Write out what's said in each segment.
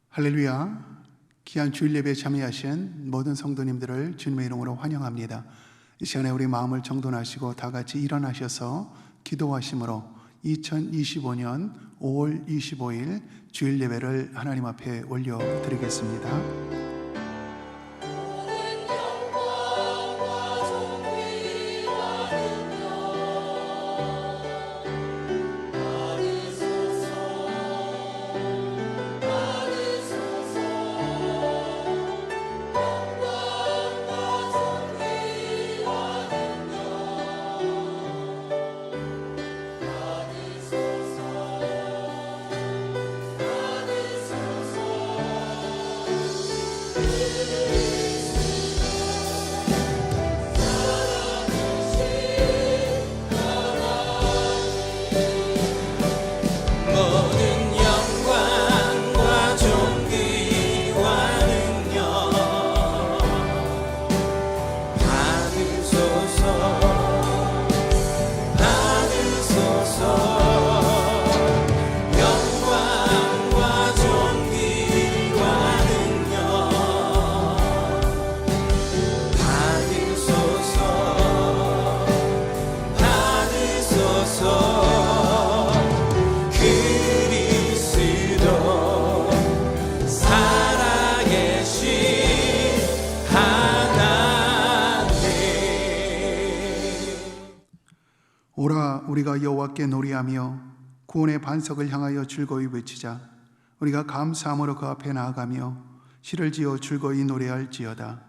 할렐루야. 귀한 주일 예배에 참여하신 모든 성도님들을 주님의 이름으로 환영합니다. 이 시간에 우리 마음을 정돈하시고 다 같이 일어나셔서 기도하심으로 2025년 5월 25일 주일 예배를 하나님 앞에 올려드리겠습니다. 오라, 우리가 여호와께 노래하며 구원의 반석을 향하여 즐거이 외치자. 우리가 감사함으로 그 앞에 나아가며 시를 지어 즐거이 노래할지어다.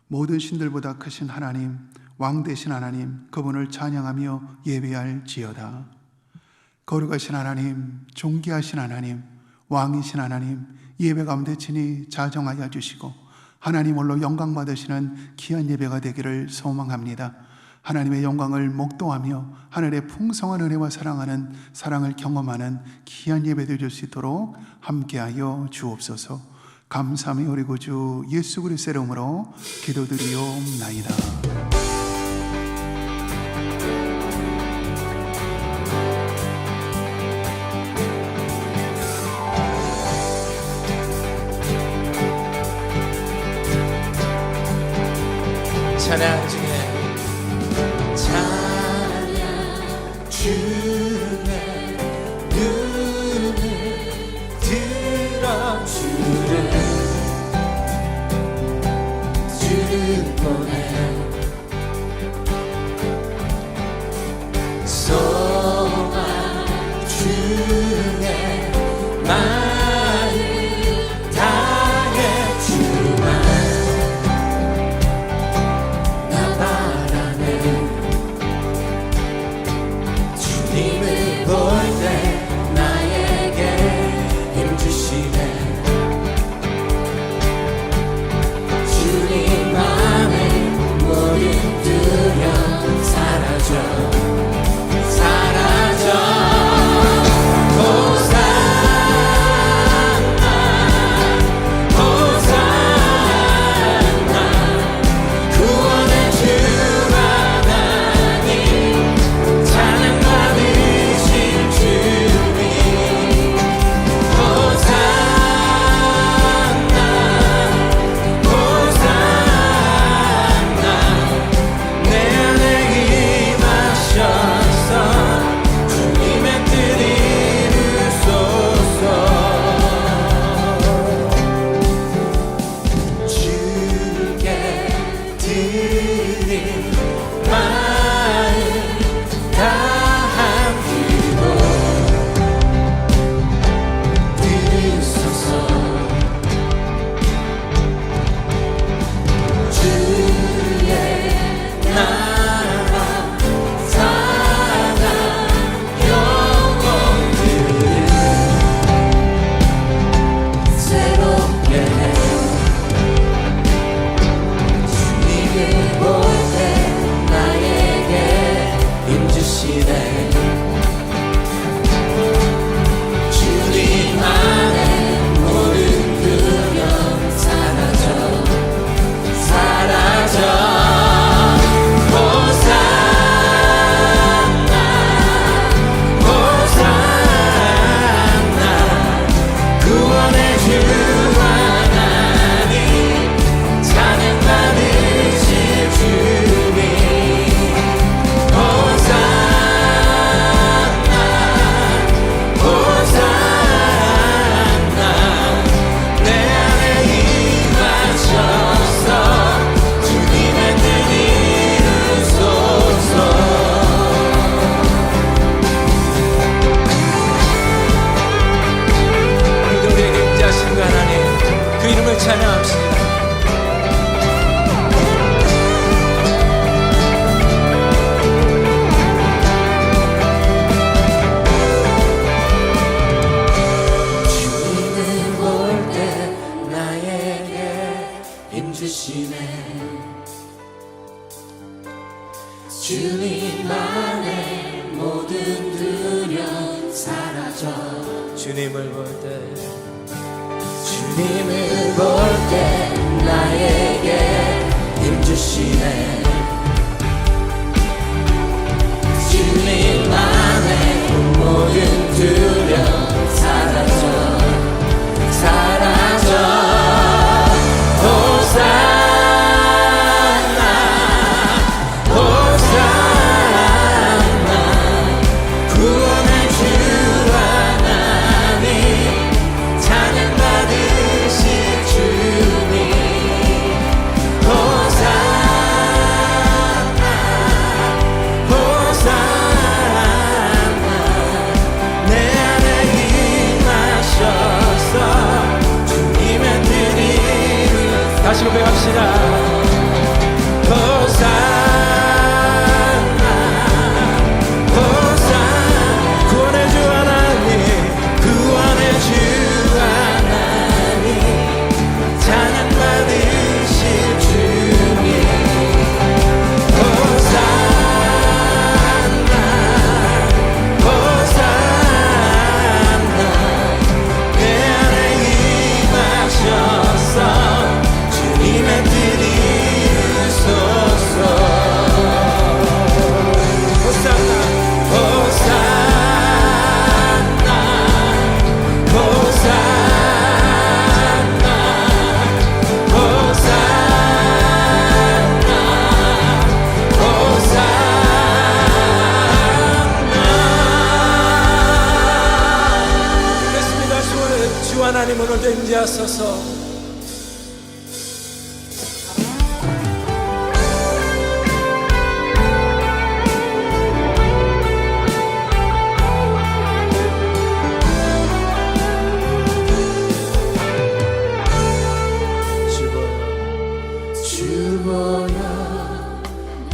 모든 신들보다 크신 하나님, 왕 되신 하나님, 그분을 찬양하며 예배할지어다. 거룩하신 하나님, 존귀하신 하나님, 왕이신 하나님, 예배 가운데 친히 자정하여 주시고 하나님 홀로 영광 받으시는 귀한 예배가 되기를 소망합니다. 하나님의 영광을 목도하며 하늘의 풍성한 은혜와 사랑을 경험하는 귀한 예배 드릴 수 있도록 함께하여 주옵소서. 감사하며 우리 구주 예수 그리스도의 이름으로 기도드리옵나이다. 찬양 중에 주의 눈을 들어 주를 보내 소망 주의 마음 다해 주만 나 바라네. 주님을 볼 때 나에게 힘주시네. 주님 안에 모든 두려움 사라져 구원의 주 하나님 찬양받으신 주님 내 안에 임하셔서 주님의 뜻 이루소서. 주께 드린 마음 다함 주고 들으소서. 주의 나라 사랑 영광들을 새롭게 해. 주님을 볼 때 나에게 힘주시네. 주님 안에 모든 두려움 사라져 호산나 주님을 볼 때 주님을 볼 때 나에게 힘 주시네 주님 안에 모든 두려움 사라져 다시 고백합시다. 호산나 호산나 구원의 주 하나님 구원의 주 하나님 찬양 받으실 주님 호산나 호산나 내 안에 임하셔서 주님의 뜻 이루소서 호산나 호산나 호산나 호산나 호산나 그렇습니다. 주 하나님 오늘도 임재하소서.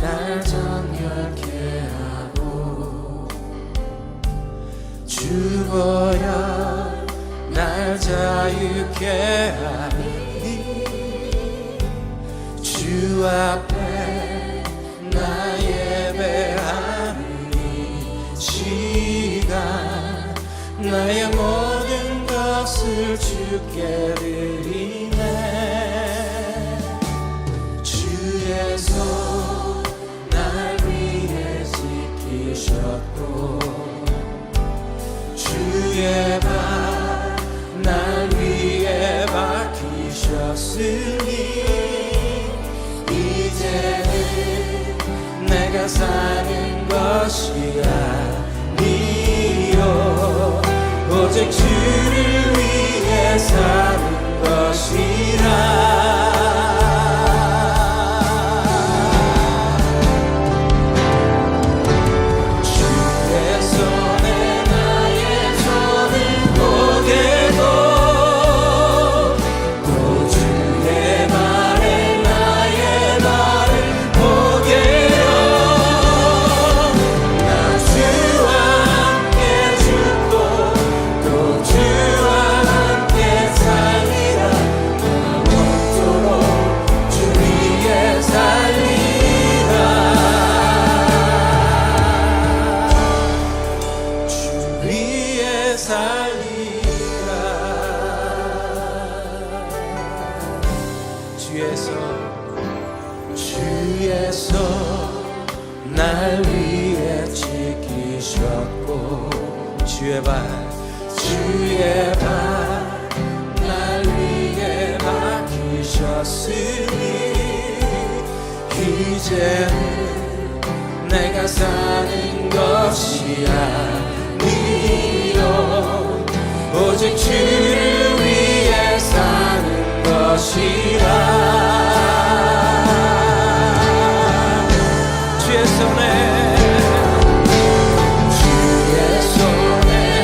날 정결케 하고 주보여 날 자유케 하니 주 앞에 나 예배하는 이 시간 나의 모든 것을 주께 드리네 주의 손 날 위해 지키셨고 주의 발 날 위해 박히셨으니 이제는 내가 사는 것이 아니요 오직 주를 위해 사는 것이라 주께서 날 위해 지키셨고 주의 발 날 위해 박히셨으니 이제는 내가 사는 것이 아니요 오직 주를 위해 사는 것이라 주의 손에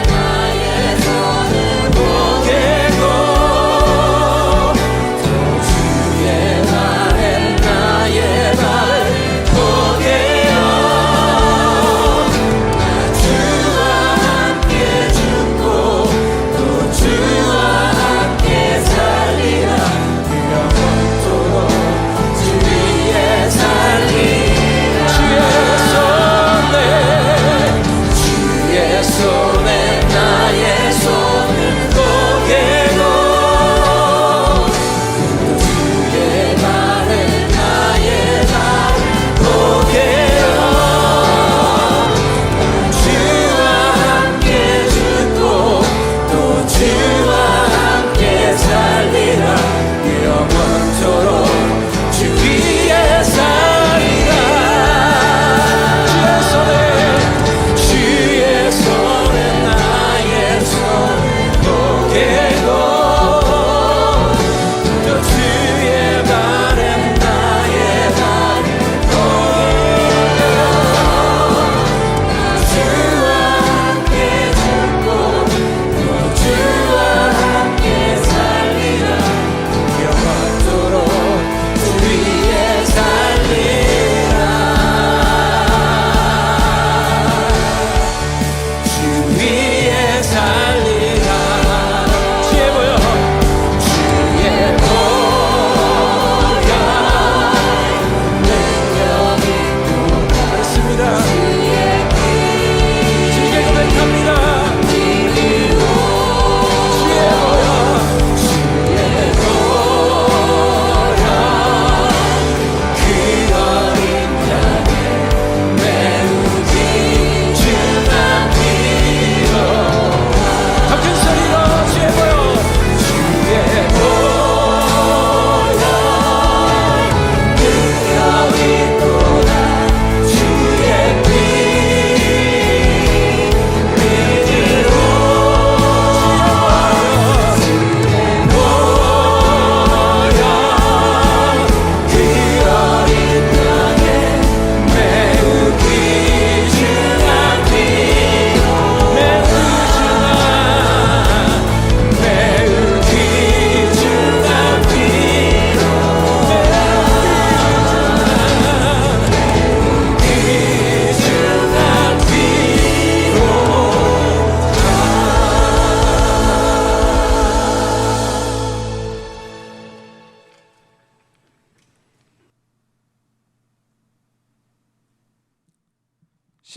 나의 손을 보게고 또 주의 발에 나의 발을 보게요 나 주와 함께 죽고 또 주와 함께 살리라 영원토록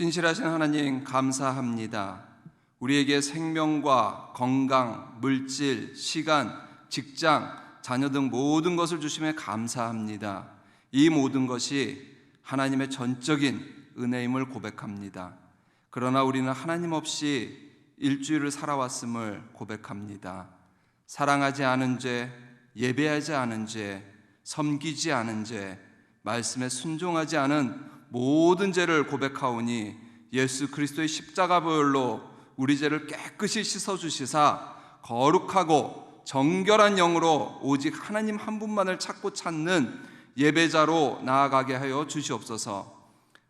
신실하신 하나님 감사합니다. 우리에게 생명과 건강, 물질, 시간, 직장, 자녀 등 모든 것을 주심에 감사합니다. 이 모든 것이 하나님의 전적인 은혜임을 고백합니다. 그러나 우리는 하나님 없이 일주일을 살아왔음을 고백합니다. 사랑하지 않은 죄, 예배하지 않은 죄, 섬기지 않은 죄, 말씀에 순종하지 않은 모든 죄를 고백하오니 예수 그리스도의 십자가 보혈로 우리 죄를 깨끗이 씻어주시사 거룩하고 정결한 영으로 오직 하나님 한 분만을 찾고 찾는 예배자로 나아가게 하여 주시옵소서.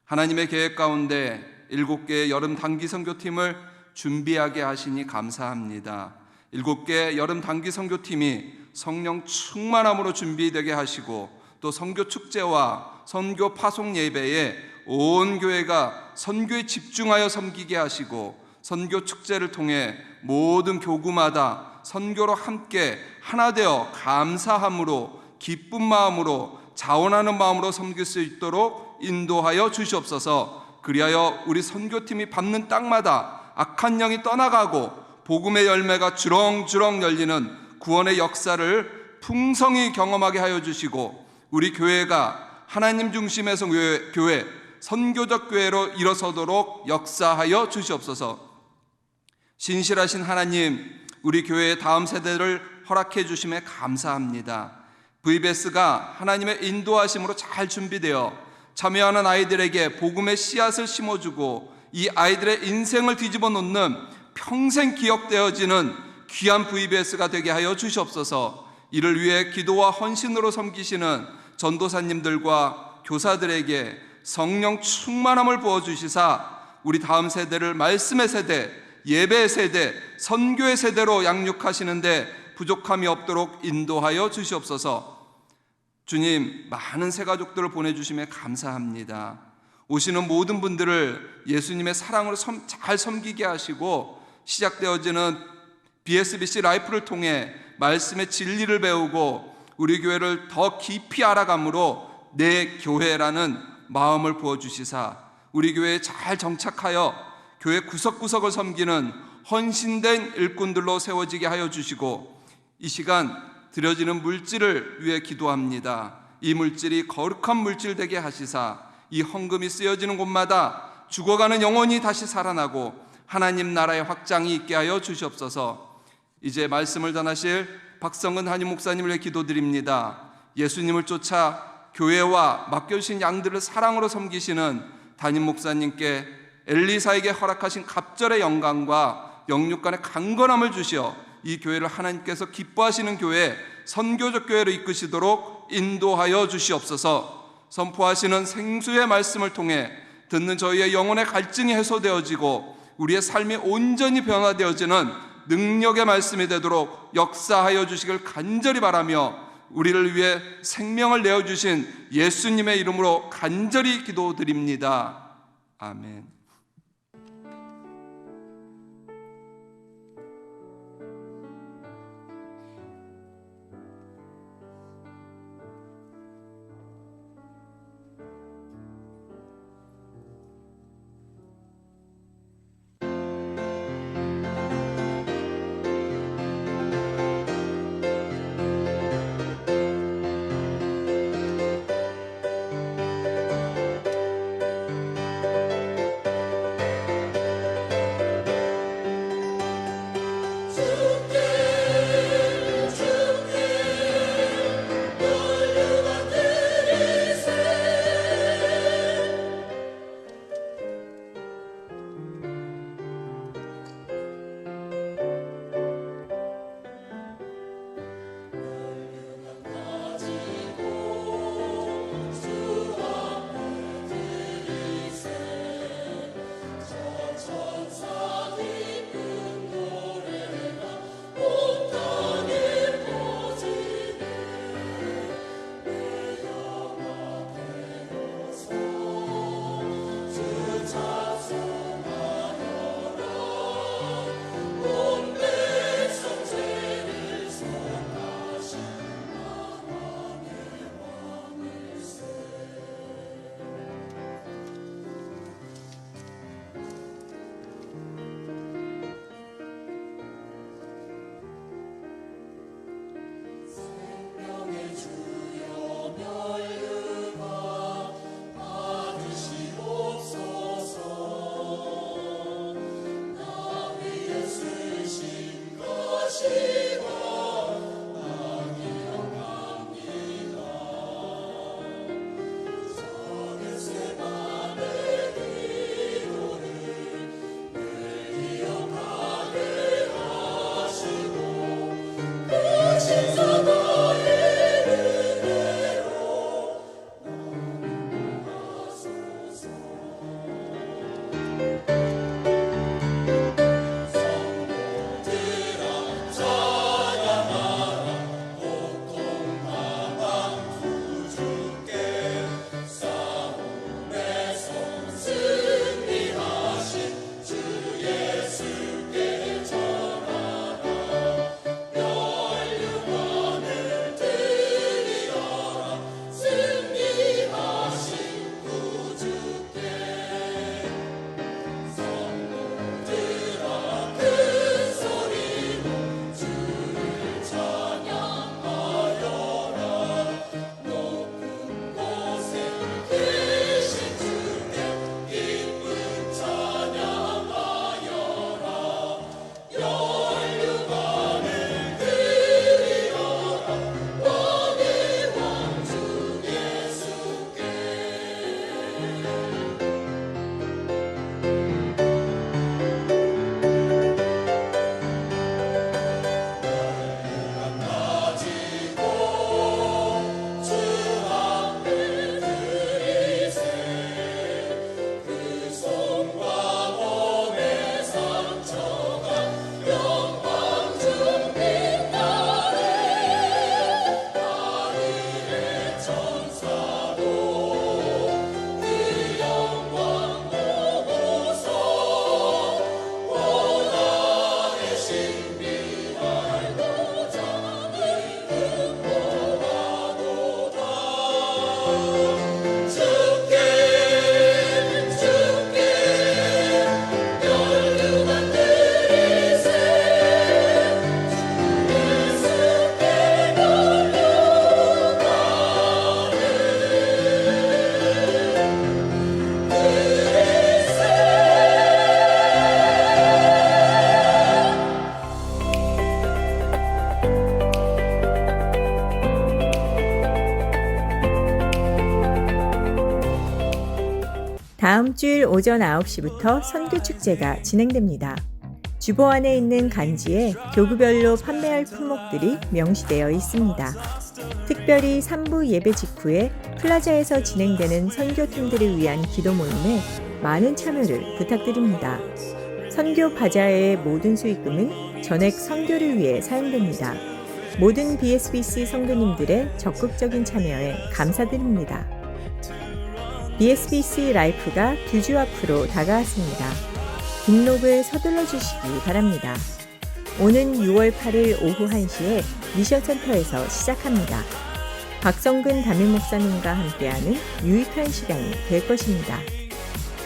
하나님의 계획 가운데 7개의 여름 단기 선교팀을 준비하게 하시니 감사합니다. 7개 여름 단기 선교팀이 성령 충만함으로 준비되게 하시고 또 선교 축제와 선교 파송 예배에 온 교회가 선교에 집중하여 섬기게 하시고 선교 축제를 통해 모든 교구마다 선교로 함께 하나 되어 감사함으로 기쁜 마음으로 자원하는 마음으로 섬길 수 있도록 인도하여 주시옵소서. 그리하여 우리 선교팀이 밟는 땅마다 악한 영이 떠나가고 복음의 열매가 주렁주렁 열리는 구원의 역사를 풍성히 경험하게 하여 주시고 우리 교회가 하나님 중심의 교회, 선교적 교회로 일어서도록 역사하여 주시옵소서. 신실하신 하나님, 우리 교회의 다음 세대를 허락해 주심에 감사합니다. VBS가 하나님의 인도하심으로 잘 준비되어 참여하는 아이들에게 복음의 씨앗을 심어주고 이 아이들의 인생을 뒤집어 놓는 평생 기억되어지는 귀한 VBS가 되게 하여 주시옵소서. 이를 위해 기도와 헌신으로 섬기시는 전도사님들과 교사들에게 성령 충만함을 부어주시사 우리 다음 세대를 말씀의 세대, 예배의 세대, 선교의 세대로 양육하시는데 부족함이 없도록 인도하여 주시옵소서. 주님, 많은 새가족들을 보내주심에 감사합니다. 오시는 모든 분들을 예수님의 사랑으로 잘 섬기게 하시고 시작되어지는 BSBC 라이프를 통해 말씀의 진리를 배우고 우리 교회를 더 깊이 알아감으로 내 교회라는 마음을 부어주시사 우리 교회에 잘 정착하여 교회 구석구석을 섬기는 헌신된 일꾼들로 세워지게 하여 주시고 이 시간 드려지는 물질을 위해 기도합니다. 이 물질이 거룩한 물질 되게 하시사 이 헌금이 쓰여지는 곳마다 죽어가는 영혼이 다시 살아나고 하나님 나라의 확장이 있게 하여 주시옵소서. 이제 말씀을 전하실 박성근 한임 목사님을 위해 기도드립니다. 예수님을 쫓아 교회와 맡겨주신 양들을 사랑으로 섬기시는 담임 목사님께 엘리사에게 허락하신 갑절의 영광과 영육간의 강건함을 주시어 이 교회를 하나님께서 기뻐하시는 교회, 선교적 교회로 이끄시도록 인도하여 주시옵소서. 선포하시는 생수의 말씀을 통해 듣는 저희의 영혼의 갈증이 해소되어지고 우리의 삶이 온전히 변화되어지는 능력의 말씀이 되도록 역사하여 주시길 간절히 바라며 우리를 위해 생명을 내어주신 예수님의 이름으로 간절히 기도드립니다. 아멘. 다음 주일 오전 9시부터 선교축제가 진행됩니다. 주보 안에 있는 간지에 교구별로 판매할 품목들이 명시되어 있습니다. 특별히 3부 예배 직후에 플라자에서 진행되는 선교팀들을 위한 기도 모임에 많은 참여를 부탁드립니다. 선교 바자회의 모든 수익금은 전액 선교를 위해 사용됩니다. 모든 BSBC 성도님들의 적극적인 참여에 감사드립니다. BSBC 라이프가 두 주 앞으로 다가왔습니다. 등록을 서둘러 주시기 바랍니다. 오는 6월 8일 오후 1시에 미션센터에서 시작합니다. 박성근 담임 목사님과 함께하는 유익한 시간이 될 것입니다.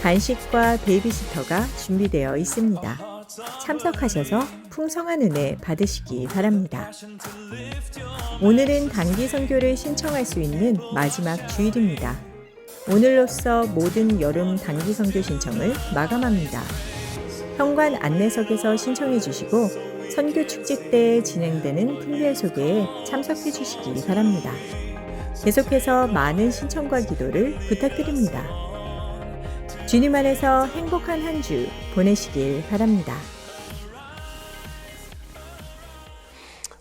간식과 베이비시터가 준비되어 있습니다. 참석하셔서 풍성한 은혜 받으시기 바랍니다. 오늘은 단기 선교를 신청할 수 있는 마지막 주일입니다. 오늘로써 모든 여름 단기 선교 신청을 마감합니다. 현관 안내석에서 신청해 주시고 선교 축제 때 진행되는 특별 소개에 참석해 주시기 바랍니다. 계속해서 많은 신청과 기도를 부탁드립니다. 주님 안에서 행복한 한 주 보내시길 바랍니다.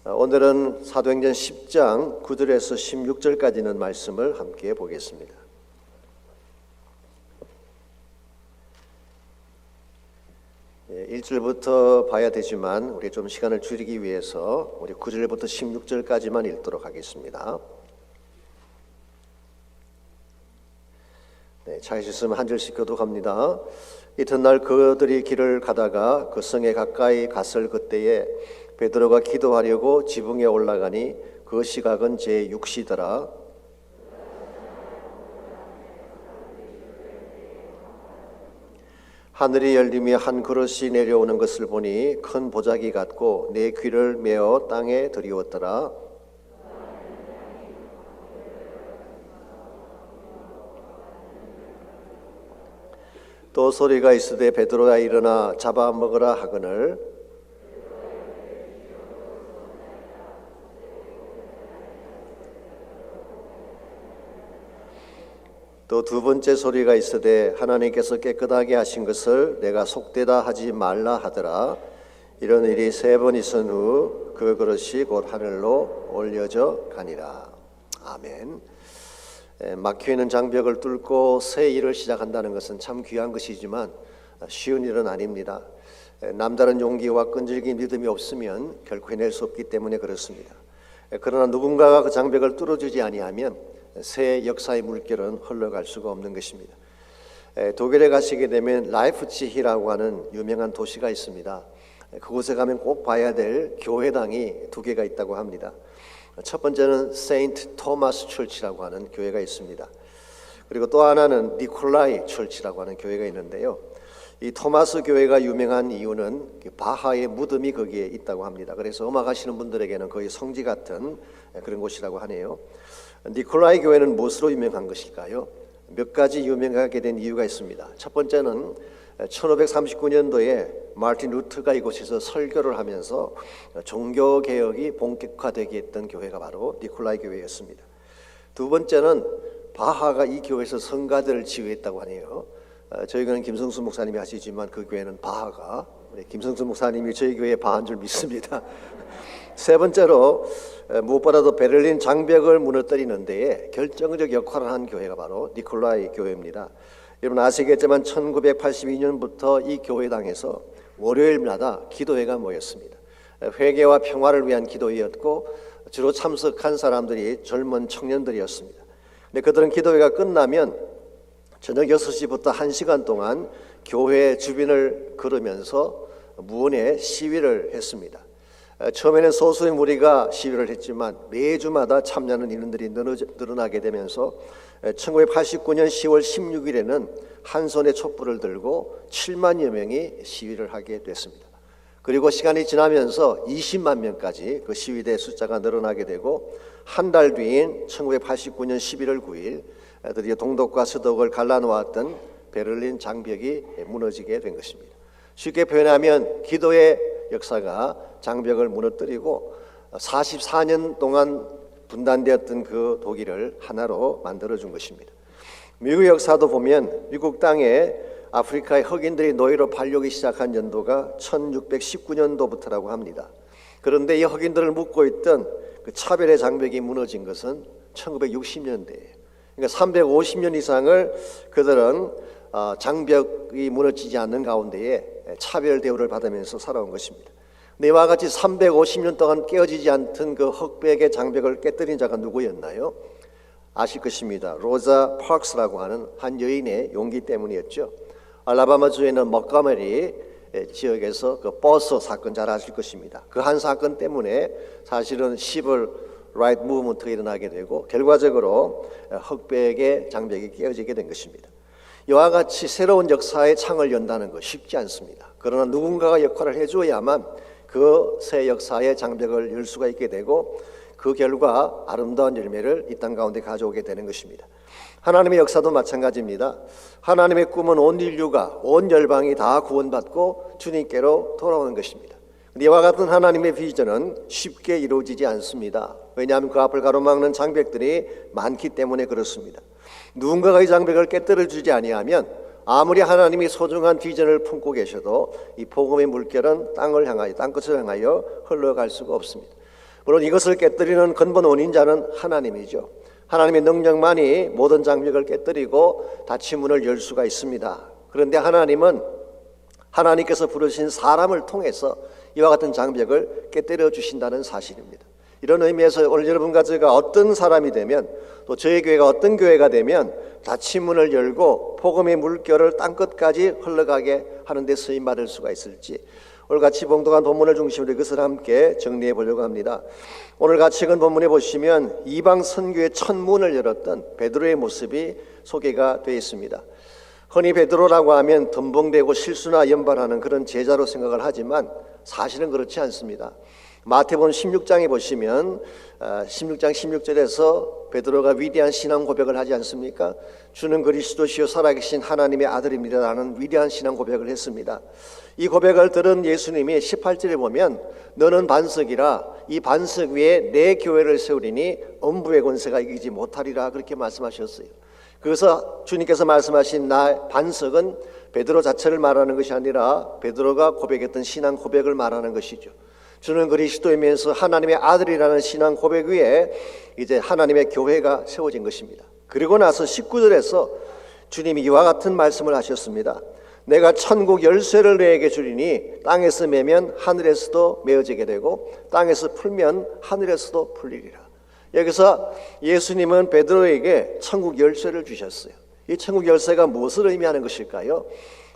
오늘은 사도행전 10장 9절에서 16절까지 있는 말씀을 함께 보겠습니다. 1절부터 봐야 되지만 우리 좀 시간을 줄이기 위해서 우리 9절부터 16절까지만 읽도록 하겠습니다. 잘 있으면 한 절씩 교독합니다. 이튿날 그들이 길을 가다가 그 성에 가까이 갔을 그때에 베드로가 기도하려고 지붕에 올라가니 그 시각은 제6시더라. 하늘이 열리며 한 그릇이 내려오는 것을 보니 큰 보자기 같고 내 귀를 메어 땅에 들이웠더라. 또 소리가 있으되 베드로야 일어나 잡아먹으라 하거늘 또 두 번째 소리가 있으되 하나님께서 깨끗하게 하신 것을 내가 속되다 하지 말라 하더라. 이런 일이 3번 있은 후 그 그릇이 곧 하늘로 올려져 가니라. 아멘. 막혀있는 장벽을 뚫고 새 일을 시작한다는 것은 참 귀한 것이지만 쉬운 일은 아닙니다. 남다른 용기와 끈질긴 믿음이 없으면 결코 해낼 수 없기 때문에 그렇습니다. 그러나 누군가가 그 장벽을 뚫어주지 아니하면 새 역사의 물결은 흘러갈 수가 없는 것입니다. 독일에 가시게 되면 라이프치히라고 하는 유명한 도시가 있습니다. 그곳에 가면 꼭 봐야 될 교회당이 2개가 있다고 합니다. 첫 번째는 세인트 토마스 철치라고 하는 교회가 있습니다. 그리고 또 하나는 니콜라이 철치라고 하는 교회가 있는데요. 이 토마스 교회가 유명한 이유는 바하의 무덤이 거기에 있다고 합니다. 그래서 음악하시는 분들에게는 거의 성지 같은 그런 곳이라고 하네요. 니콜라이 교회는 무엇으로 유명한 것일까요? 몇 가지 유명하게 된 이유가 있습니다. 첫 번째는 1539년도에 마르틴 루터가 이곳에서 설교를 하면서 종교개혁이 본격화되게 했던 교회가 바로 니콜라이 교회였습니다. 두 번째는 바하가 이 교회에서 성가대를 지휘했다고 하네요. 저희 교회는 김성수 목사님이 하시지만 그 교회는 바하가 우리 김성수 목사님이 저희 교회의 바한 줄 믿습니다. 세 번째로 무엇보다도 베를린 장벽을 무너뜨리는 데에 결정적 역할을 한 교회가 바로 니콜라이 교회입니다. 여러분 아시겠지만 1982년부터 이 교회당에서 월요일마다 기도회가 모였습니다. 회개와 평화를 위한 기도회였고 주로 참석한 사람들이 젊은 청년들이었습니다. 근데 그들은 기도회가 끝나면 저녁 6시부터 1시간 동안 교회 주변을 걸으면서 무언의 시위를 했습니다. 처음에는 소수의 무리가 시위를 했지만 매주마다 참여하는 인원들이 늘어나게 되면서 1989년 10월 16일에는 한 손에 촛불을 들고 7만여 명이 시위를 하게 됐습니다. 그리고 시간이 지나면서 20만 명까지 그 시위대 숫자가 늘어나게 되고 한 달 뒤인 1989년 11월 9일 드디어 동독과 서독을 갈라놓았던 베를린 장벽이 무너지게 된 것입니다. 쉽게 표현하면 기도의 역사가 장벽을 무너뜨리고 44년 동안 분단되었던 그 독일을 하나로 만들어준 것입니다. 미국 역사도 보면 미국 땅에 아프리카의 흑인들이 노예로 팔려오기 시작한 연도가 1619년도부터라고 합니다. 그런데 이 흑인들을 묶고 있던 그 차별의 장벽이 무너진 것은 1960년대예요. 그러니까 350년 이상을 그들은 장벽이 무너지지 않는 가운데에 차별 대우를 받으면서 살아온 것입니다. 이와 같이 350년 동안 깨어지지 않던 그 흑백의 장벽을 깨뜨린 자가 누구였나요? 아실 것입니다. 로자 파크스라고 하는 한 여인의 용기 때문이었죠. 알라바마주에 있는 먹가머리 지역에서 그 버스 사건 잘 아실 것입니다. 그 한 사건 때문에 사실은 시블 라이트 무브먼트가 일어나게 되고 결과적으로 흑백의 장벽이 깨어지게 된 것입니다. 이와 같이 새로운 역사의 창을 연다는 것 쉽지 않습니다. 그러나 누군가가 역할을 해줘야만 그 새 역사의 장벽을 열 수가 있게 되고 그 결과 아름다운 열매를 이 땅 가운데 가져오게 되는 것입니다. 하나님의 역사도 마찬가지입니다. 하나님의 꿈은 온 인류가, 온 열방이 다 구원받고 주님께로 돌아오는 것입니다. 이와 같은 하나님의 비전은 쉽게 이루어지지 않습니다. 왜냐하면 그 앞을 가로막는 장벽들이 많기 때문에 그렇습니다. 누군가가 이 장벽을 깨뜨려주지 아니하면 아무리 하나님이 소중한 비전을 품고 계셔도 이 복음의 물결은 땅을 향하여, 땅끝을 향하여 흘러갈 수가 없습니다. 물론 이것을 깨뜨리는 근본 원인자는 하나님이죠. 하나님의 능력만이 모든 장벽을 깨뜨리고 닫힌 문을 열 수가 있습니다. 그런데 하나님은 하나님께서 부르신 사람을 통해서 이와 같은 장벽을 깨뜨려 주신다는 사실입니다. 이런 의미에서 오늘 여러분과 제가 어떤 사람이 되면 또 저희 교회가 어떤 교회가 되면 닫힌 문을 열고 복음의 물결을 땅끝까지 흘러가게 하는 데 쓰임받을 수가 있을지 오늘 같이 봉독한 본문을 중심으로 이것을 함께 정리해 보려고 합니다. 오늘 같이 읽은 본문에 보시면 이방 선교의 첫 문을 열었던 베드로의 모습이 소개가 되어 있습니다. 흔히 베드로라고 하면 덤벙대고 실수나 연발하는 그런 제자로 생각을 하지만 사실은 그렇지 않습니다. 마태복음 16장에 보시면 16장 16절에서 베드로가 위대한 신앙 고백을 하지 않습니까? 주는 그리스도시요 살아계신 하나님의 아들입니다라는 위대한 신앙 고백을 했습니다. 이 고백을 들은 예수님이 18절에 보면 너는 반석이라 이 반석 위에 내 교회를 세우리니 음부의 권세가 이기지 못하리라 그렇게 말씀하셨어요. 그래서 주님께서 말씀하신 나 반석은 베드로 자체를 말하는 것이 아니라 베드로가 고백했던 신앙 고백을 말하는 것이죠. 주는 그리스도이면서 하나님의 아들이라는 신앙 고백 위에 이제 하나님의 교회가 세워진 것입니다. 그리고 나서 19절에서 주님이 이와 같은 말씀을 하셨습니다. 내가 천국 열쇠를 너에게 주리니 땅에서 매면 하늘에서도 메어지게 되고 땅에서 풀면 하늘에서도 풀리리라. 여기서 예수님은 베드로에게 천국 열쇠를 주셨어요. 이 천국 열쇠가 무엇을 의미하는 것일까요?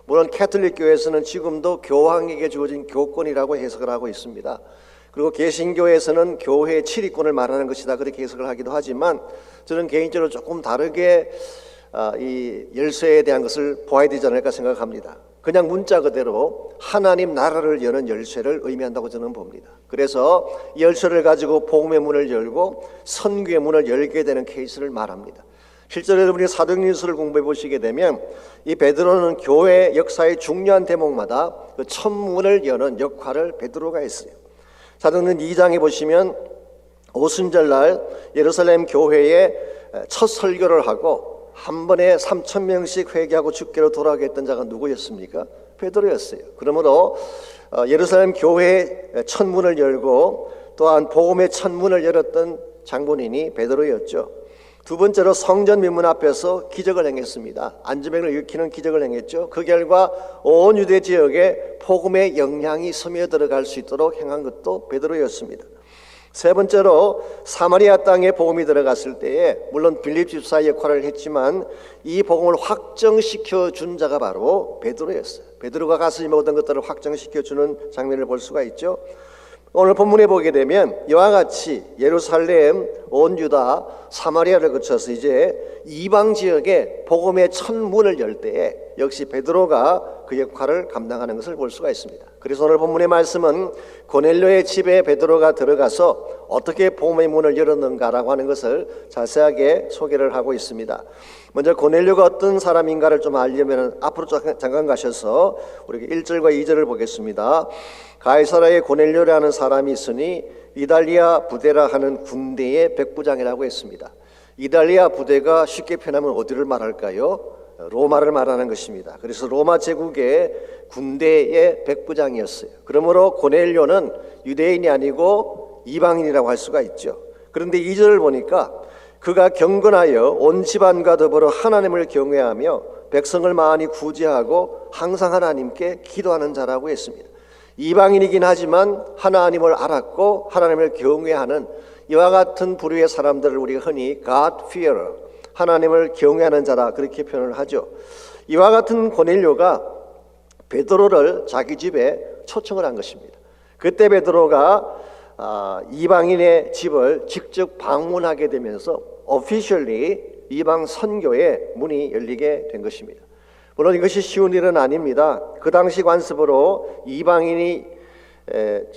물론 캐톨릭 교회에서는 지금도 교황에게 주어진 교권이라고 해석을 하고 있습니다. 그리고 개신교에서는 교회의 치리권을 말하는 것이다 그렇게 해석을 하기도 하지만 저는 개인적으로 조금 다르게 이 열쇠에 대한 것을 보아야 되지 않을까 생각합니다. 그냥 문자 그대로 하나님 나라를 여는 열쇠를 의미한다고 저는 봅니다. 그래서 이 열쇠를 가지고 복음의 문을 열고 선교의 문을 열게 되는 케이스를 말합니다. 실제로 여러분이 사도행전서를 공부해 보시게 되면 이 베드로는 교회 역사의 중요한 대목마다 그 첫 문을 여는 역할을 베드로가 했어요. 사도행전 2장에 보시면 오순절날 예루살렘 교회에 첫 설교를 하고 한 번에 3,000명씩 회개하고 주께로 돌아오게 했던 자가 누구였습니까? 베드로였어요. 그러므로 예루살렘 교회의 첫 문을 열고 또한 복음의 첫 문을 열었던 장본인이 베드로였죠. 두 번째로 성전 민문 앞에서 기적을 행했습니다. 안전병을 일으키는 기적을 행했죠. 그 결과 온 유대 지역에 복음의 영향이 스며들어갈 수 있도록 행한 것도 베드로였습니다. 세 번째로 사마리아 땅에 복음이 들어갔을 때에 물론 빌립 집사의 역할을 했지만 이 복음을 확정시켜 준 자가 바로 베드로였어요. 베드로가 가서 이 모든 것들을 확정시켜 주는 장면을 볼 수가 있죠. 오늘 본문에 보게 되면 이와 같이 예루살렘, 온 유다, 사마리아를 거쳐서 이제 이방 지역에 복음의 첫 문을 열 때에 역시 베드로가 그 역할을 감당하는 것을 볼 수가 있습니다. 그래서 오늘 본문의 말씀은 고넬료의 집에 베드로가 들어가서 어떻게 복음의 문을 열었는가라고 하는 것을 자세하게 소개를 하고 있습니다. 먼저 고넬료가 어떤 사람인가를 좀 알려면 앞으로 잠깐 가셔서 우리가 1절과 2절을 보겠습니다. 가이사라에 고넬료라는 사람이 있으니 이달리아 부데라 하는 군대의 백부장이라고 했습니다. 이탈리아 부대가 쉽게 표현하면 어디를 말할까요? 로마를 말하는 것입니다. 그래서 로마 제국의 군대의 백부장이었어요. 그러므로 고넬료는 유대인이 아니고 이방인이라고 할 수가 있죠. 그런데 2절을 보니까 그가 경건하여 온 집안과 더불어 하나님을 경외하며 백성을 많이 구제하고 항상 하나님께 기도하는 자라고 했습니다. 이방인이긴 하지만 하나님을 알았고 하나님을 경외하는 이와 같은 부류의 사람들을 우리가 흔히 God fearer, 하나님을 경외하는 자라 그렇게 표현을 하죠. 이와 같은 고넬료가 베드로를 자기 집에 초청을 한 것입니다. 그때 베드로가 이방인의 집을 직접 방문하게 되면서 officially 이방 선교의 문이 열리게 된 것입니다. 물론 이것이 쉬운 일은 아닙니다. 그 당시 관습으로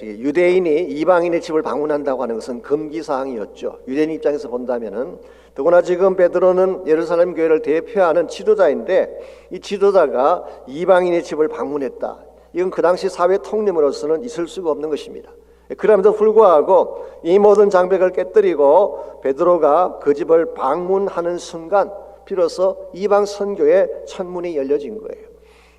유대인이 이방인의 집을 방문한다고 하는 것은 금기사항이었죠. 유대인 입장에서 본다면은, 더구나 지금 베드로는 예루살렘 교회를 대표하는 지도자인데 이 지도자가 이방인의 집을 방문했다. 이건 그 당시 사회 통념으로서는 있을 수가 없는 것입니다. 그럼에도 불구하고 이 모든 장벽을 깨뜨리고 베드로가 그 집을 방문하는 순간 비로소 이방 선교의 천문이 열려진 거예요.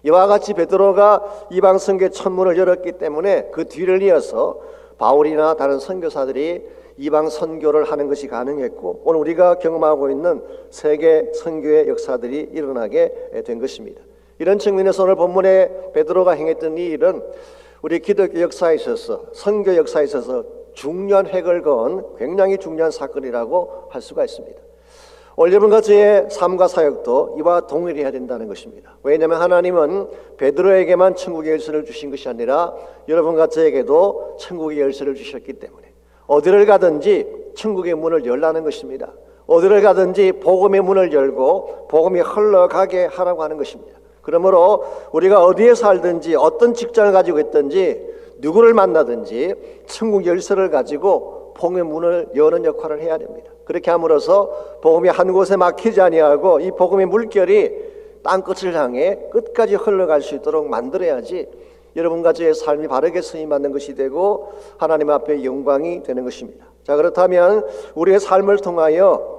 이와 같이 베드로가 이방 선교의 천문을 열었기 때문에 그 뒤를 이어서 바울이나 다른 선교사들이 이방 선교를 하는 것이 가능했고 오늘 우리가 경험하고 있는 세계 선교의 역사들이 일어나게 된 것입니다. 이런 측면에서 오늘 본문에 베드로가 행했던 이 일은 우리 기독교 역사에 있어서 선교 역사에 있어서 중요한 획을 그은 굉장히 중요한 사건이라고 할 수가 있습니다. 오늘 여러분과 저의 삶과 사역도 이와 동일해야 된다는 것입니다. 왜냐하면 하나님은 베드로에게만 천국의 열쇠를 주신 것이 아니라 여러분과 저에게도 천국의 열쇠를 주셨기 때문에 어디를 가든지 천국의 문을 열라는 것입니다. 어디를 가든지 복음의 문을 열고 복음이 흘러가게 하라고 하는 것입니다. 그러므로 우리가 어디에 살든지 어떤 직장을 가지고 있든지 누구를 만나든지 천국 열쇠를 가지고 복음의 문을 여는 역할을 해야 됩니다. 그렇게 함으로써 복음이 한 곳에 막히지 아니하고 이 복음의 물결이 땅끝을 향해 끝까지 흘러갈 수 있도록 만들어야지 여러분과 저의 삶이 바르게 쓰임받는 것이 되고 하나님 앞에 영광이 되는 것입니다. 자, 그렇다면 우리의 삶을 통하여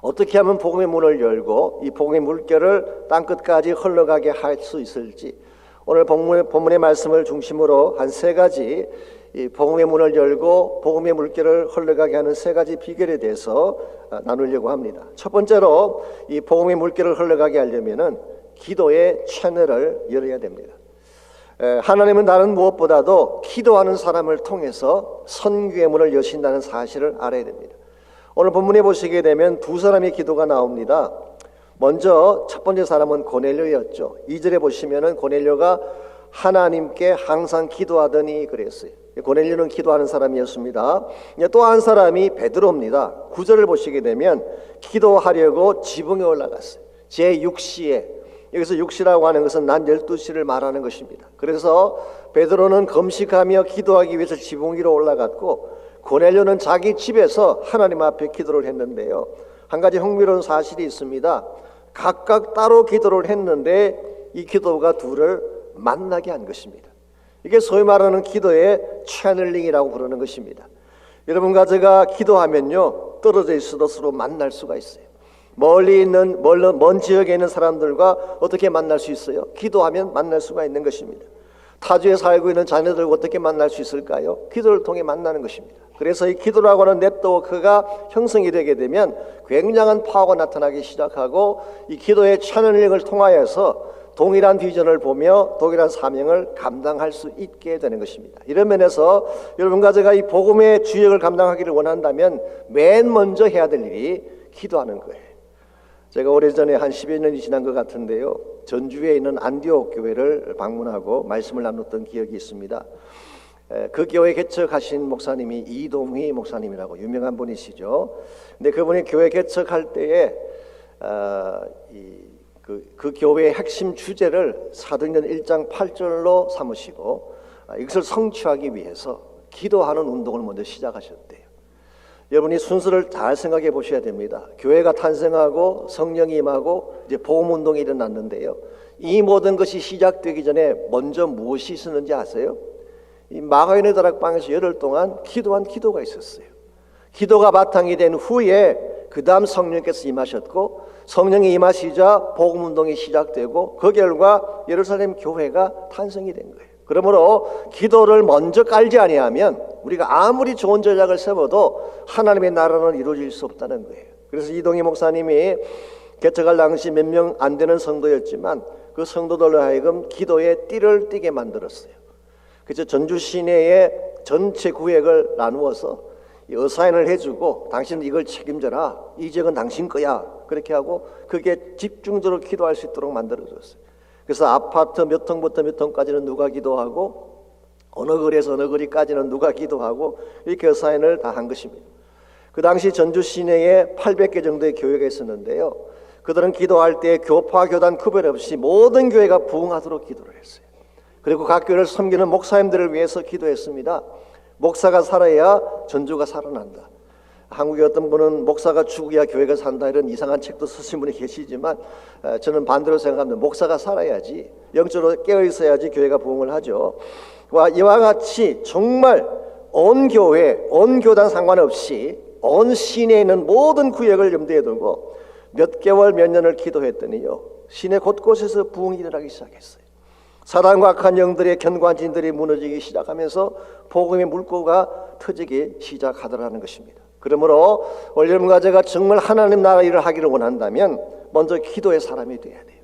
어떻게 하면 복음의 문을 열고 이 복음의 물결을 땅끝까지 흘러가게 할 수 있을지 오늘 본문의 말씀을 중심으로 한 세 가지 이 복음의 문을 열고 복음의 물결을 흘러가게 하는 세 가지 비결에 대해서 나누려고 합니다. 첫 번째로 이 복음의 물결을 흘러가게 하려면은 기도의 채널을 열어야 됩니다. 하나님은 다른 무엇보다도 기도하는 사람을 통해서 선교의 문을 여신다는 사실을 알아야 됩니다. 오늘 본문에 보시게 되면 두 사람의 기도가 나옵니다. 먼저 첫 번째 사람은 고넬료였죠. 2절에 보시면은 고넬료가 하나님께 항상 기도하더니 그랬어요. 고넬료는 기도하는 사람이었습니다. 또 한 사람이 베드로입니다. 9절을 보시게 되면 기도하려고 지붕에 올라갔어요. 제6시에, 여기서 6시라고 하는 것은 난 12시를 말하는 것입니다. 그래서 베드로는 금식하며 기도하기 위해서 지붕 위로 올라갔고 고넬료는 자기 집에서 하나님 앞에 기도를 했는데요. 한 가지 흥미로운 사실이 있습니다. 각각 따로 기도를 했는데 이 기도가 둘을 만나게 한 것입니다. 이게 소위 말하는 기도의 채널링이라고 부르는 것입니다. 여러분과 제가 기도하면요 떨어져 있어도 서로 만날 수가 있어요. 멀리 있는 먼 지역에 있는 사람들과 어떻게 만날 수 있어요? 기도하면 만날 수가 있는 것입니다. 타주에 살고 있는 자녀들과 어떻게 만날 수 있을까요? 기도를 통해 만나는 것입니다. 그래서 이 기도라고 하는 네트워크가 형성이 되게 되면 굉장한 파워가 나타나기 시작하고 이 기도의 채널링을 통하여서 동일한 비전을 보며 동일한 사명을 감당할 수 있게 되는 것입니다. 이런 면에서 여러분과 제가 이 복음의 주역을 감당하기를 원한다면 맨 먼저 해야 될 일이 기도하는 거예요. 제가 오래전에 한 10여 년이 지난 것 같은데요. 전주에 있는 안디옥 교회를 방문하고 말씀을 나눴던 기억이 있습니다. 그 교회 개척하신 목사님이 이동휘 목사님이라고 유명한 분이시죠. 근데 그분이 교회 개척할 때에 그 교회의 핵심 주제를 사도행전 1장 8절로 삼으시고 이것을 성취하기 위해서 기도하는 운동을 먼저 시작하셨대요. 여러분이 순서를 잘 생각해 보셔야 됩니다. 교회가 탄생하고 성령이 임하고 이제 복음 운동이 일어났는데요. 이 모든 것이 시작되기 전에 먼저 무엇이 있었는지 아세요? 이 마가인의 다락방에서 열흘 동안 기도한 기도가 있었어요. 기도가 바탕이 된 후에 그 다음 성령께서 임하셨고, 성령이 임하시자 복음운동이 시작되고, 그 결과 예루살렘 교회가 탄생이 된 거예요. 그러므로 기도를 먼저 깔지 아니하면 우리가 아무리 좋은 전략을 세워도 하나님의 나라는 이루어질 수 없다는 거예요. 그래서 이동희 목사님이 개척할 당시 몇 명 안 되는 성도였지만 그 성도들로 하여금 기도에 띠를 띠게 만들었어요. 그래서 전주 시내의 전체 구역을 나누어서 어사인을 해주고, 당신은 이걸 책임져라, 이 지역은 당신 거야, 그렇게 하고 그게 집중적으로 기도할 수 있도록 만들어줬어요. 그래서 아파트 몇 통부터 몇 통까지는 누가 기도하고, 어느 거리에서 어느 거리까지는 누가 기도하고, 이렇게 어사인을 다 한 것입니다. 그 당시 전주 시내에 800개 정도의 교회가 있었는데요, 그들은 기도할 때 교파 교단 구별 없이 모든 교회가 부흥하도록 기도를 했어요. 그리고 각 교회를 섬기는 목사님들을 위해서 기도했습니다. 목사가 살아야 전주가 살아난다. 한국의 어떤 분은 목사가 죽어야 교회가 산다, 이런 이상한 책도 쓰신 분이 계시지만 저는 반대로 생각합니다. 목사가 살아야지, 영적으로 깨어 있어야지 교회가 부흥을 하죠. 이와 같이 정말 온 교회, 온 교단 상관없이 온 시내에 있는 모든 구역을 염두에 두고 몇 개월 몇 년을 기도했더니요, 시내 곳곳에서 부흥이 일어나기 시작했어요. 사단과 악한 영들의 견관진들이 무너지기 시작하면서 복음의 물꼬가 터지기 시작하더라는 것입니다. 그러므로 올여름과 제가 정말 하나님 나라 일을 하기를 원한다면 먼저 기도의 사람이 돼야 돼요.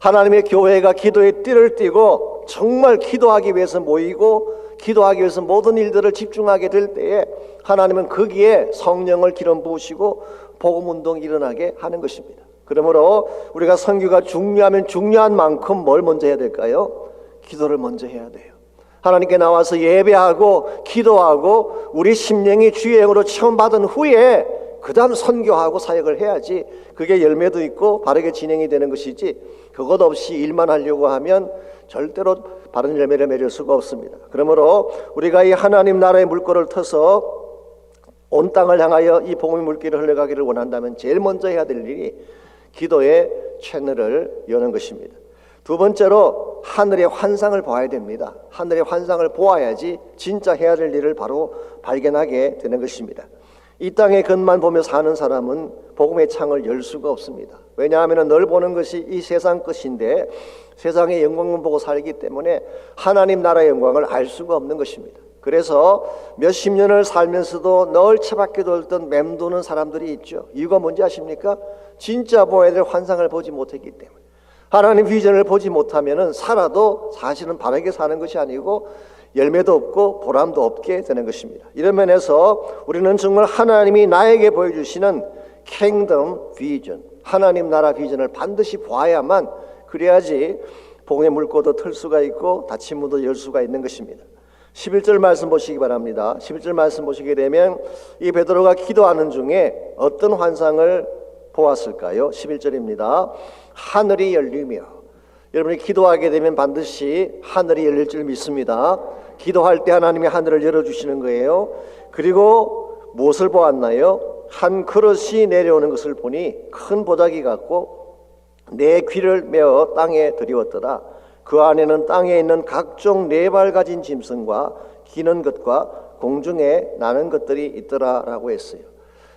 하나님의 교회가 기도의 띠를 띠고 정말 기도하기 위해서 모이고 기도하기 위해서 모든 일들을 집중하게 될 때에 하나님은 거기에 성령을 기름 부으시고 복음운동이 일어나게 하는 것입니다. 그러므로 우리가 선교가 중요하면 중요한 만큼 뭘 먼저 해야 될까요? 기도를 먼저 해야 돼요. 하나님께 나와서 예배하고 기도하고 우리 심령이 주의 영으로 체험받은 후에 그 다음 선교하고 사역을 해야지 그게 열매도 있고 바르게 진행이 되는 것이지, 그것 없이 일만 하려고 하면 절대로 바른 열매를 맺을 수가 없습니다. 그러므로 우리가 이 하나님 나라의 물꼬를 터서 온 땅을 향하여 이 복음의 물길을 흘러가기를 원한다면 제일 먼저 해야 될 일이 기도의 채널을 여는 것입니다. 두 번째로 하늘의 환상을 봐야 됩니다. 하늘의 환상을 보아야지 진짜 해야 될 일을 바로 발견하게 되는 것입니다. 이 땅의 것만 보며 사는 사람은 복음의 창을 열 수가 없습니다. 왜냐하면 늘 보는 것이 이 세상 것인데 세상의 영광만 보고 살기 때문에 하나님 나라의 영광을 알 수가 없는 것입니다. 그래서 몇십 년을 살면서도 늘 차갑게 돌던 맴도는 사람들이 있죠. 이유가 뭔지 아십니까? 진짜 보아야 될 환상을 보지 못했기 때문에. 하나님 비전을 보지 못하면 살아도 사실은 바르게 사는 것이 아니고 열매도 없고 보람도 없게 되는 것입니다. 이런 면에서 우리는 정말 하나님이 나에게 보여주시는 킹덤 비전, 하나님 나라 비전을 반드시 봐야만, 그래야지 복음의 물꼬도 틀 수가 있고 닫힌 문도 열 수가 있는 것입니다. 11절 말씀 보시기 바랍니다. 11절 말씀 보시게 되면 이 베드로가 기도하는 중에 어떤 환상을 보았을까요? 11절입니다. 하늘이 열리며. 여러분이 기도하게 되면 반드시 하늘이 열릴 줄 믿습니다. 기도할 때 하나님이 하늘을 열어주시는 거예요. 그리고 무엇을 보았나요? 한 그릇이 내려오는 것을 보니 큰 보자기 같고 내 귀를 메어 땅에 들이웠더라. 그 안에는 땅에 있는 각종 네 발 가진 짐승과 기는 것과 공중에 나는 것들이 있더라라고 했어요.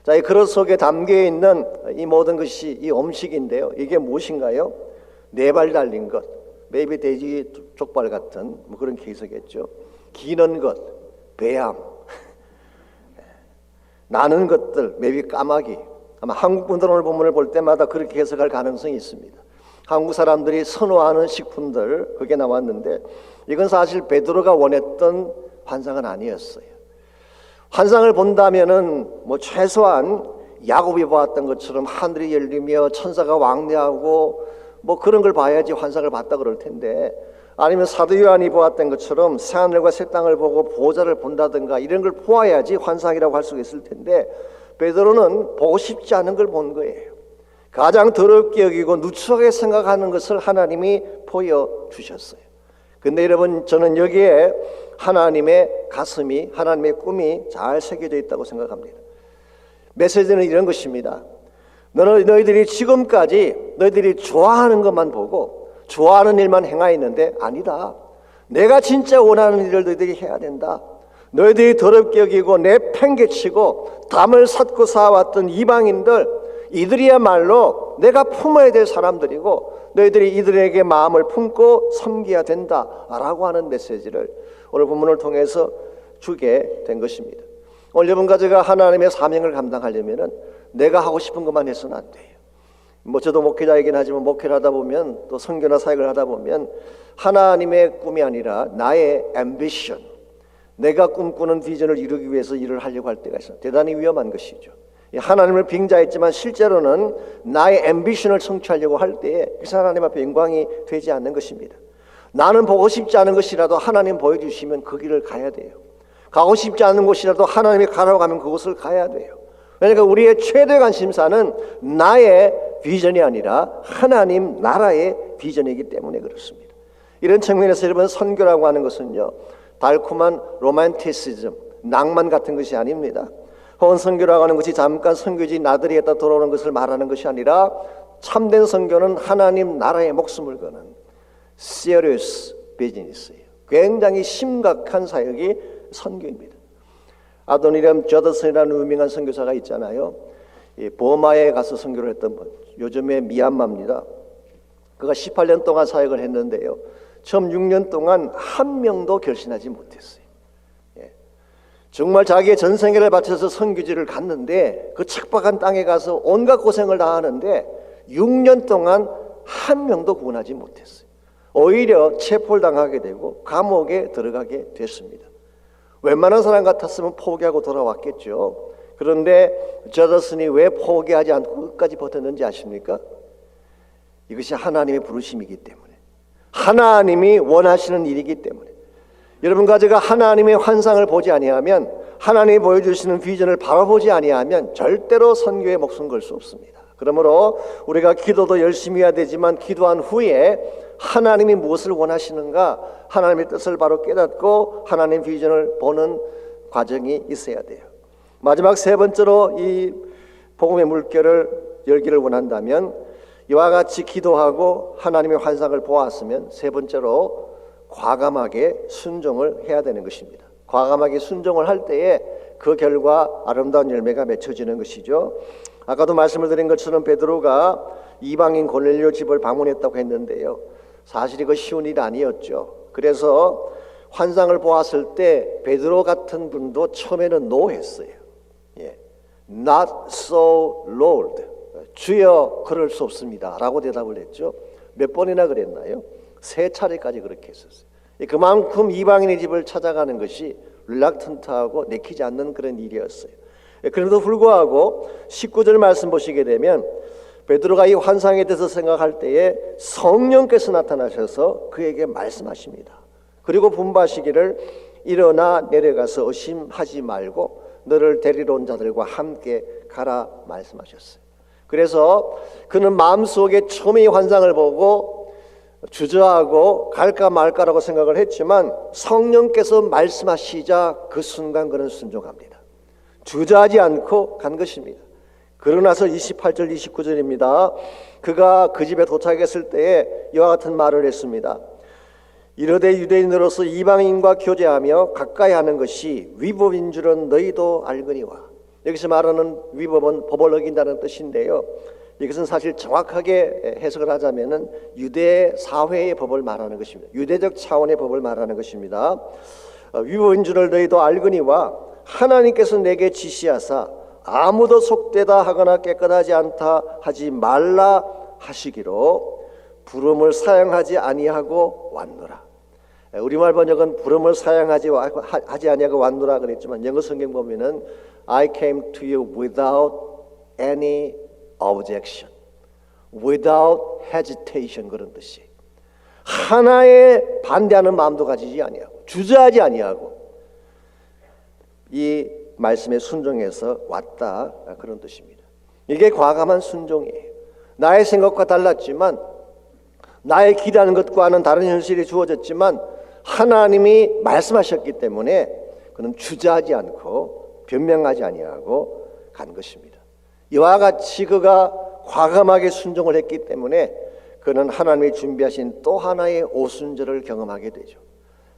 자, 이 그릇 속에 담겨 있는 이 모든 것이 이 음식인데요. 이게 무엇인가요? 네 발 달린 것, maybe 돼지 족발 같은 뭐 그런 케이스겠죠. 기는 것, 배양, 나는 것들, maybe 까마귀. 아마 한국 분들 오늘 본문을 볼 때마다 그렇게 해석할 가능성이 있습니다. 한국 사람들이 선호하는 식품들, 그게 나왔는데 이건 사실 베드로가 원했던 환상은 아니었어요. 환상을 본다면은 뭐 최소한 야곱이 보았던 것처럼 하늘이 열리며 천사가 왕래하고 뭐 그런 걸 봐야지 환상을 봤다 그럴 텐데, 아니면 사도 요한이 보았던 것처럼 새하늘과 새 땅을 보고 보호자를 본다든가 이런 걸 보아야지 환상이라고 할 수가 있을 텐데, 베드로는 보고 싶지 않은 걸 본 거예요. 가장 더럽게 여기고 누추하게 생각하는 것을 하나님이 보여주셨어요. 근데 여러분, 저는 여기에 하나님의 가슴이, 하나님의 꿈이 잘 새겨져 있다고 생각합니다. 메시지는 이런 것입니다. 너희들이 지금까지 너희들이 좋아하는 것만 보고 좋아하는 일만 행하였는데 아니다. 내가 진짜 원하는 일을 너희들이 해야 된다. 너희들이 더럽게 여기고 내팽개치고 담을 샀고 쌓아왔던 이방인들, 이들이야말로 내가 품어야 될 사람들이고 너희들이 이들에게 마음을 품고 섬겨야 된다라고 하는 메시지를 오늘 본문을 통해서 주게 된 것입니다. 오늘 여러분 가지가 하나님의 사명을 감당하려면 내가 하고 싶은 것만 해서는 안 돼요. 저도 목회자이긴 하지만 목회를 하다 보면 또 선교나 사역을 하다 보면 하나님의 꿈이 아니라 나의 앰비션, 내가 꿈꾸는 비전을 이루기 위해서 일을 하려고 할 때가 있어요. 대단히 위험한 것이죠. 하나님을 빙자했지만 실제로는 나의 앰비션을 성취하려고 할 때에 그래서 하나님 앞에 영광이 되지 않는 것입니다. 나는 보고 싶지 않은 것이라도 하나님 보여주시면 그 길을 가야 돼요. 가고 싶지 않은 곳이라도 하나님이 가라고 하면 그곳을 가야 돼요. 그러니까 우리의 최대 관심사는 나의 비전이 아니라 하나님 나라의 비전이기 때문에 그렇습니다. 이런 측면에서 여러분 선교라고 하는 것은요, 달콤한 로맨티시즘, 낭만 같은 것이 아닙니다. 혹은 선교라고 하는 것이 잠깐 선교지 나들이 했다 돌아오는 것을 말하는 것이 아니라 참된 선교는 하나님 나라에 목숨을 거는 serious business예요. 굉장히 심각한 사역이 선교입니다. 아도니람 저더슨이라는 유명한 선교사가 있잖아요. 버마에 가서 선교를 했던 분, 요즘에 미얀마입니다. 그가 18년 동안 사역을 했는데요, 처음 6년 동안 한 명도 결신하지 못했어요. 정말 자기의 전생애를 바쳐서 선교지를 갔는데 그 척박한 땅에 가서 온갖 고생을 다 하는데 6년 동안 한 명도 구원하지 못했어요. 오히려 체포를 당하게 되고 감옥에 들어가게 됐습니다. 웬만한 사람 같았으면 포기하고 돌아왔겠죠. 그런데 저더슨이 왜 포기하지 않고 끝까지 버텼는지 아십니까? 이것이 하나님의 부르심이기 때문에, 하나님이 원하시는 일이기 때문에. 여러분과 제가 하나님의 환상을 보지 아니하면, 하나님이 보여주시는 비전을 바라보지 아니하면 절대로 선교에 목숨 걸 수 없습니다. 그러므로 우리가 기도도 열심히 해야 되지만 기도한 후에 하나님이 무엇을 원하시는가, 하나님의 뜻을 바로 깨닫고 하나님 비전을 보는 과정이 있어야 돼요. 마지막 세 번째로 이 복음의 물결을 열기를 원한다면, 이와 같이 기도하고 하나님의 환상을 보았으면 세 번째로 과감하게 순종을 해야 되는 것입니다. 과감하게 순종을 할 때에 그 결과 아름다운 열매가 맺혀지는 것이죠. 아까도 말씀을 드린 것처럼 베드로가 이방인 고넬료 집을 방문했다고 했는데요, 사실 이거 쉬운 일이 아니었죠. 그래서 환상을 보았을 때 베드로 같은 분도 처음에는 노했어요. Not so, Lord. 주여, 그럴 수 없습니다 라고 대답을 했죠. 몇 번이나 그랬나요? 3차례까지 그렇게 했었어요. 그만큼 이방인의 집을 찾아가는 것이 릴락턴트하고 내키지 않는 그런 일이었어요. 그럼에도 불구하고 19절 말씀 보시게 되면 베드로가 이 환상에 대해서 생각할 때에 성령께서 나타나셔서 그에게 말씀하십니다. 그리고 분부하시기를 일어나 내려가서 의심하지 말고 너를 데리러 온 자들과 함께 가라 말씀하셨어요. 그래서 그는 마음속에 처음에 이 환상을 보고 주저하고 갈까 말까라고 생각을 했지만 성령께서 말씀하시자 그 순간 그는 순종합니다. 주저하지 않고 간 것입니다. 그러나서 28절 29절입니다. 그가 그 집에 도착했을 때에 이와 같은 말을 했습니다. 이르되 유대인으로서 이방인과 교제하며 가까이 하는 것이 위법인 줄은 너희도 알거니와. 여기서 말하는 위법은 법을 어긴다는 뜻인데요, 이것은 사실 정확하게 해석을 하자면은 유대 사회의 법을 말하는 것입니다. 유대적 차원의 법을 말하는 것입니다. 위법인 줄을 너희도 알거니와 하나님께서 내게 지시하사 아무도 속되다 하거나 깨끗하지 않다 하지 말라 하시기로 부름을 사양하지 아니하고 왔노라. 우리말 번역은 부름을 사양하지 아니하고 왔노라 그랬지만 영어 성경 보면은 I came to you without any objection, without hesitation 그런 뜻이. 하나의 반대하는 마음도 가지지 아니하고 주저하지 아니하고 이 말씀에 순종해서 왔다 그런 뜻입니다. 이게 과감한 순종이에요. 나의 생각과 달랐지만 나의 기대하는 것과는 다른 현실이 주어졌지만 하나님이 말씀하셨기 때문에 그는 주저하지 않고 변명하지 아니하고 간 것입니다. 이와 같이 그가 과감하게 순종을 했기 때문에 그는 하나님이 준비하신 또 하나의 오순절을 경험하게 되죠.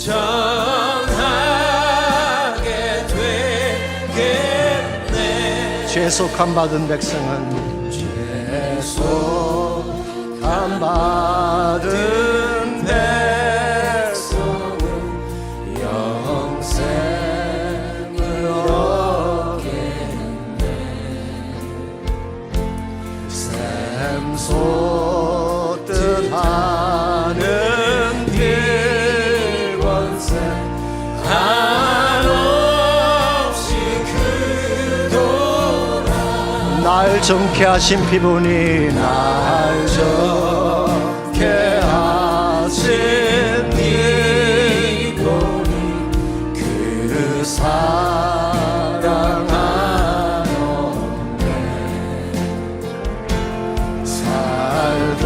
정하게 되겠네. 죄속함 받은 백성은 죄속함 받은 백성은 영생을 얻겠네. 샘솟듯 하는 길권세 한없이 크도다. 날 정케 하신 피부니 날 정케 하신 피부니 그 사랑 한없네. 살도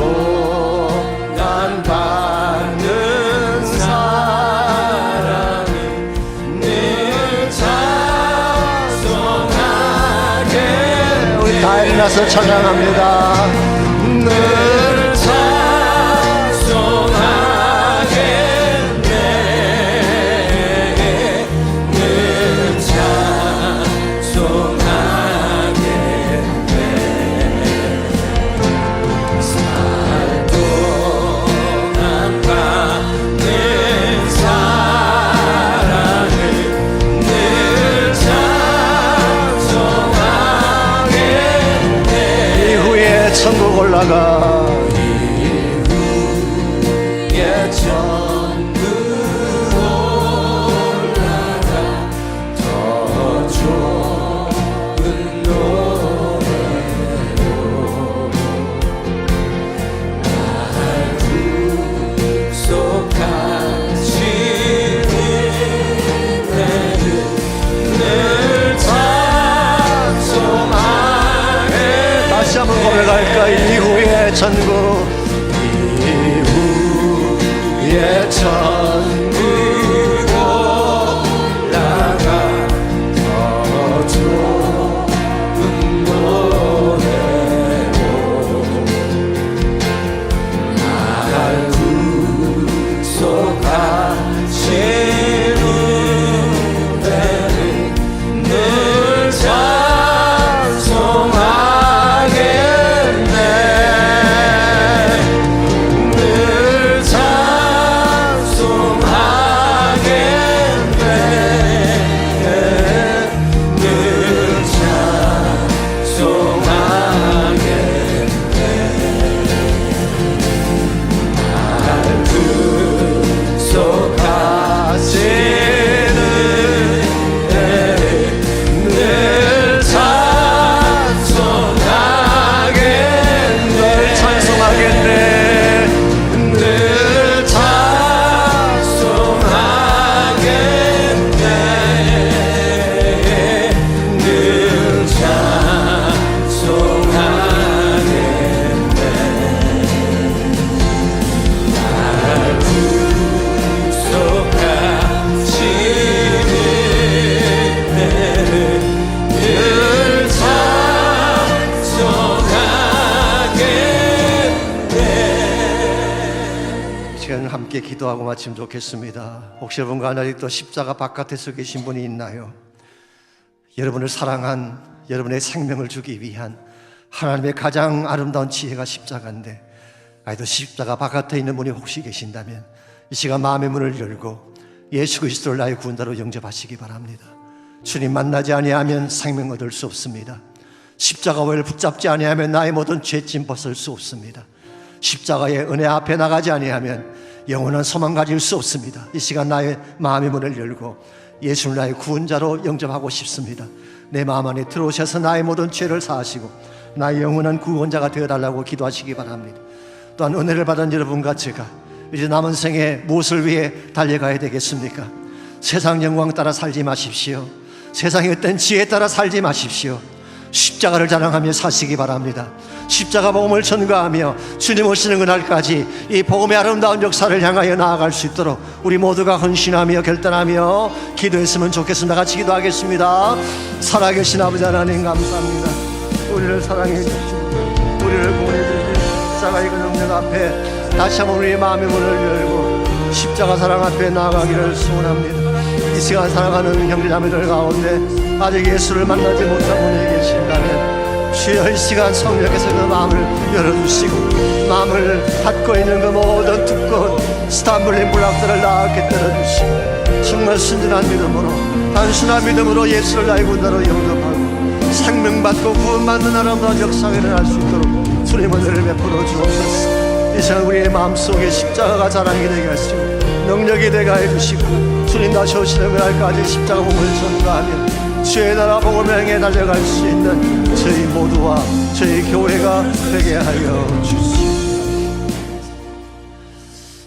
난 받는 사랑을 늘 찬송하게. 우리 다 일어나서 찬양합니다. 늘 찬송하겠네. 늘 찬송하겠네. 살도 난 받는 사랑을 늘 찬송하겠네. 이후에 천국 올라가 예, 천국 올라가 더 좋은 노래로 날 구속하시는 은혜를 늘 찬송하게. 다시 한번 고백할까? 이후에 천국 이후에 천국 올라가 더 좋은 노래로 날 구속하시는 은혜를 늘 찬송하겠네. 늘 찬송하겠네. 늘 찬송하겠네. 날 구속하시는 은혜를 늘 찬송하겠네. 찬송하겠네. 늘 찬송하겠네. 늘 찬송하겠네. 날 구속하시는 은혜를 늘 찬송하겠네. 시간 함께 기도하고 마치면 좋겠습니다. 혹시 여러분과 아직도 십자가 바깥에서 계신 분이 있나요? 여러분을 사랑한, 여러분의 생명을 주기 위한 하나님의 가장 아름다운 지혜가 십자가인데 아직도 십자가 바깥에 있는 분이 혹시 계신다면 이 시간 마음의 문을 열고 예수 그리스도를 나의 구원자로 영접하시기 바랍니다. 주님 만나지 아니하면 생명 얻을 수 없습니다. 십자가를 붙잡지 아니하면 나의 모든 죄짐 벗을 수 없습니다. 십자가의 은혜 앞에 나가지 아니하면 영원한 소망 가질 수 없습니다. 이 시간 나의 마음의 문을 열고 예수를 나의 구원자로 영접하고 싶습니다. 내 마음 안에 들어오셔서 나의 모든 죄를 사하시고 나의 영원한 구원자가 되어달라고 기도하시기 바랍니다. 또한 은혜를 받은 여러분과 제가 이제 남은 생에 무엇을 위해 달려가야 되겠습니까? 세상 영광 따라 살지 마십시오. 세상의 어떤 지혜에 따라 살지 마십시오. 십자가를 자랑하며 사시기 바랍니다. 십자가 복음을 전가하며 주님 오시는 그날까지 이 복음의 아름다운 역사를 향하여 나아갈 수 있도록 우리 모두가 헌신하며 결단하며 기도했으면 좋겠습니다. 같이 기도하겠습니다. 살아계신 아버지 하나님 감사합니다. 우리를 사랑해 주시고 우리를 구원해 주신 십자가의 그 능력 앞에 다시 한번 우리의 마음의 문을 열고 십자가 사랑 앞에 나아가기를 소원합니다. 이 시간 사랑하는 형제자매들 가운데 아직 예수를 만나지 못한 분이 계신다면 주여 이 시간 성령께서 그 마음을 열어주시고 마음을 닫고 있는 그 모든 두꺼운 스탄불린 블락들을 나게 떨어주시고 정말 순전한 믿음으로 단순한 믿음으로 예수를 나의 군대로 영접하고 생명받고 구원받는 아름다운 역사가 일어날 수 있도록 주님 은혜를 베풀어 주옵소서. 이 시간 우리의 마음속에 십자가가 자랑이 되게 하시고 능력이 되게 해주시고 주님 다시 오시는 그날까지 십자가 몸을 전가하며 주의 나라 복음을 향해 달려갈 수 있는 저희 모두와 저희 교회가 되게 하여 주시옵소서.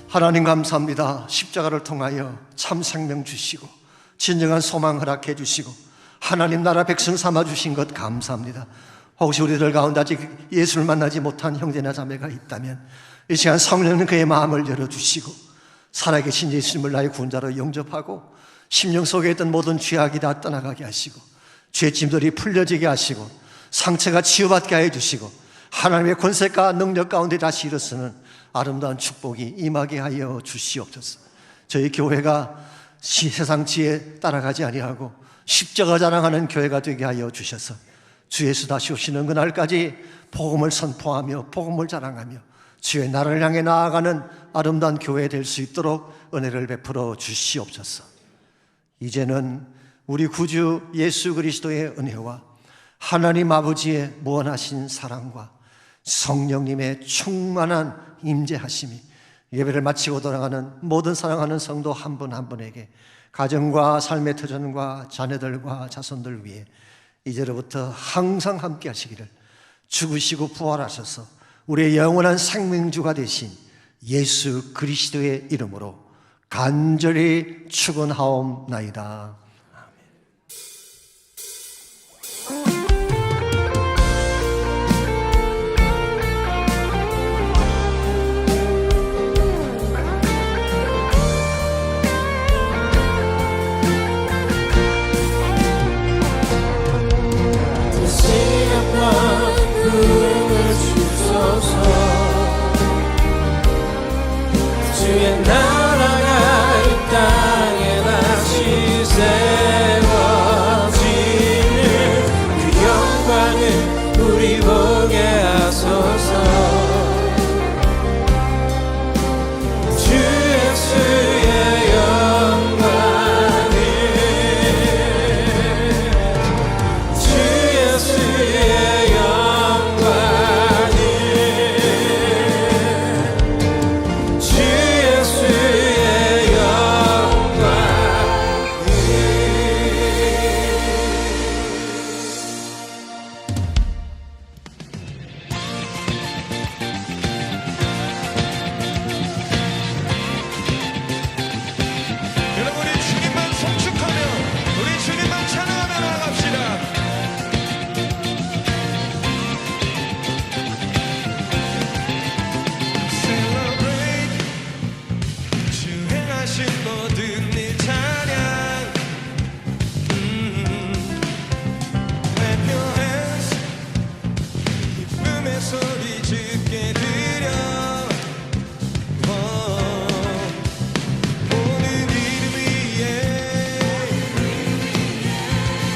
하나님 감사합니다. 십자가를 통하여 참 생명 주시고 진정한 소망 허락해 주시고 하나님 나라 백성 삼아 주신 것 감사합니다. 혹시 우리들 가운데 아직 예수를 만나지 못한 형제나 자매가 있다면 이 시간 성령님 그의 마음을 열어주시고 살아계신 예수님을 나의 구원자로 영접하고 심령 속에 있던 모든 죄악이 다 떠나가게 하시고 죄짐들이 풀려지게 하시고 상처가 치유받게 해주시고 하나님의 권세가 능력 가운데 다시 일어서는 아름다운 축복이 임하게 하여 주시옵소서. 저희 교회가 세상 지혜 따라가지 아니하고 십자가 자랑하는 교회가 되게 하여 주셔서 주 예수 다시 오시는 그날까지 복음을 선포하며 복음을 자랑하며 주의 나라를 향해 나아가는 아름다운 교회 될 수 있도록 은혜를 베풀어 주시옵소서. 이제는 우리 구주 예수 그리스도의 은혜와 하나님 아버지의 무한하신 사랑과 성령님의 충만한 임재하심이 예배를 마치고 돌아가는 모든 사랑하는 성도 한 분 한 분에게 가정과 삶의 터전과 자녀들과 자손들 위해 이제로부터 항상 함께 하시기를 죽으시고 부활하셔서 우리의 영원한 생명주가 되신 예수 그리스도의 이름으로 간절히 축원하옵나이다.